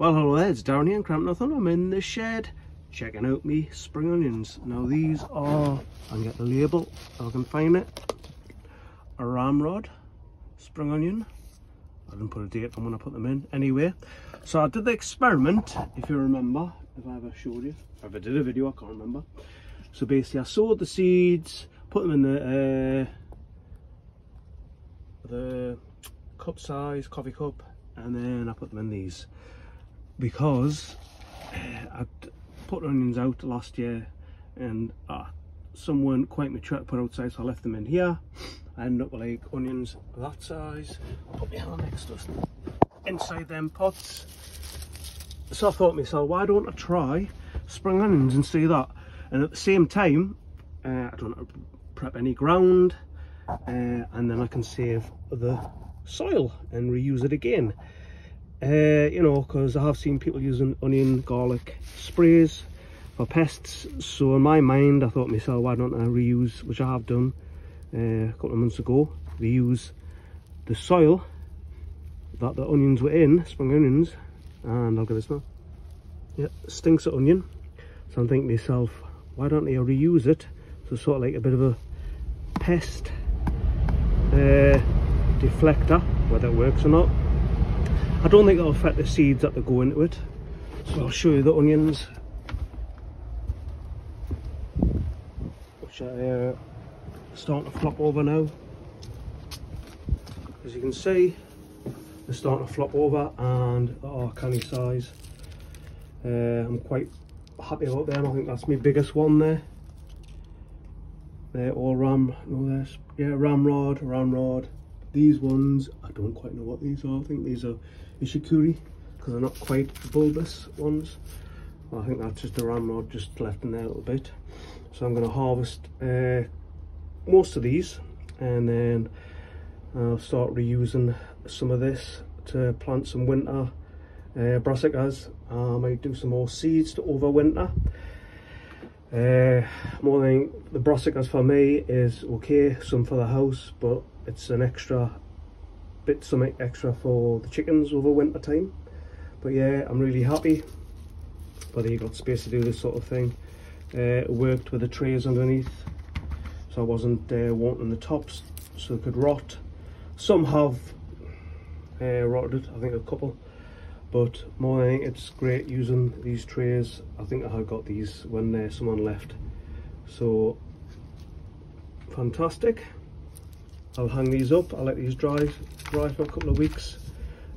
Well, hello there, it's Darren here in Cramp Nothing. I'm in the shed checking out me spring onions. Now these are, I can get the label if I can find it, a ramrod spring onion. I didn't put a date on when I put them in. Anyway, so I did the experiment, if you remember, if I ever showed you, if I did a video, I can't remember. So basically I sowed the seeds, put them in the cup size, coffee cup, and then I put them in these. Because I put onions out last year and some weren't quite mature to put outside, so I left them in here. I ended up with like onions that size. I'll put my hand next to us inside them pots. So I thought to myself, why don't I try spring onions and see that? And at the same time, I don't have to prep any ground, and then I can save the soil and reuse it again. You know, because I have seen people using onion, garlic sprays for pests. So in my mind, I thought to myself, why don't I reuse, which I have done a couple of months ago, reuse the soil that the onions were in, spring onions, and I'll get this now. Yeah, stinks of onion. So I'm thinking to myself, why don't I reuse it? So sort of like a bit of a pest deflector, whether it works or not. I don't think it'll affect the seeds that go into it. So I'll show you the onions, which are starting to flop over now. As you can see, they're starting to flop over and they are canny size. I'm quite happy about them. I think that's my biggest one there. They're all ramrod. These ones, I don't quite know what these are. I think these are ishikuri, because they're not quite bulbous ones. Well, I think that's just a ramrod just left in there a little bit. So I'm going to harvest most of these, and then I'll start reusing some of this to plant some winter brassicas. I might do some more seeds to overwinter. More than the brassicas for me is okay, some for the house, but it's an extra bit, something extra for the chickens over winter time. But yeah, I'm really happy whether you got space to do this sort of thing. It worked with the trays underneath, so I wasn't wanting the tops so it could rot. Some have rotted, I think a couple, but more than anything, it's great using these trays. I think I got these when someone left, so fantastic. I'll hang these up, I'll let these dry for a couple of weeks.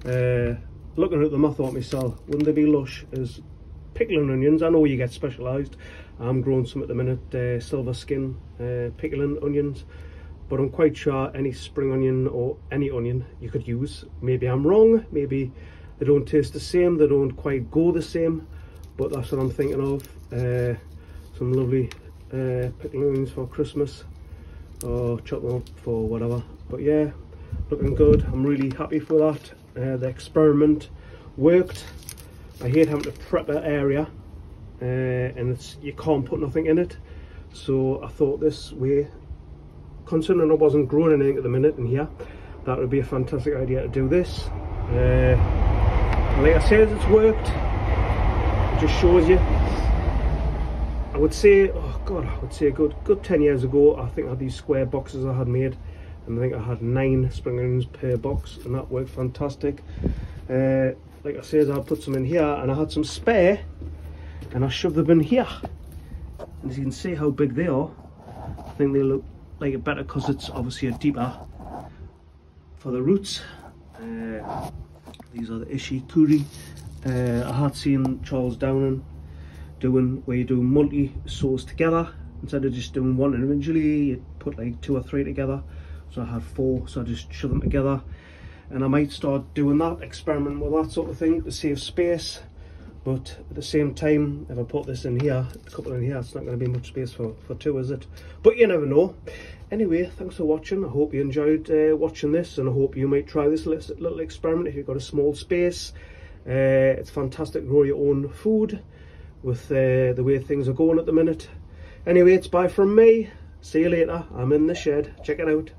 Looking at them, I thought myself, wouldn't they be lush as pickling onions? I know you get specialised. I'm growing some at the minute, silver skin pickling onions, but I'm quite sure any spring onion or any onion you could use. Maybe I'm wrong, maybe they don't taste the same, they don't quite go the same, but that's what I'm thinking of. Some lovely pickling onions for Christmas, or chop them up for whatever. But yeah, looking good. I'm really happy for that. The experiment worked. I hate having to prep an area and you can't put nothing in it, so I thought this way, considering I wasn't growing anything at the minute in here, that would be a fantastic idea to do this. Like I said, it's worked. It just shows you. I would say, oh god, I would say a good 10 years ago, I think I had these square boxes I had made, and I think I had 9 spring onions per box, and that worked fantastic. Like I said, I put some in here, and I had some spare, and I shoved them in here. And as you can see how big they are, I think they look like it better because it's obviously a deeper for the roots. These are the ishikuri. I had seen Charles Downing doing where you do multi-sows together instead of just doing one individually. You put like 2 or 3 together. So I had 4, so I just shove them together, and I might start doing that, experiment with that sort of thing to save space. But at the same time, if I put this in here, a couple in here, it's not going to be much space for 2, is it? But you never know. Anyway, thanks for watching. I hope you enjoyed watching this, and I hope you might try this little experiment if you've got a small space. It's fantastic to grow your own food with the way things are going at the minute. Anyway, it's bye from me. See you later. I'm in the shed. Check it out.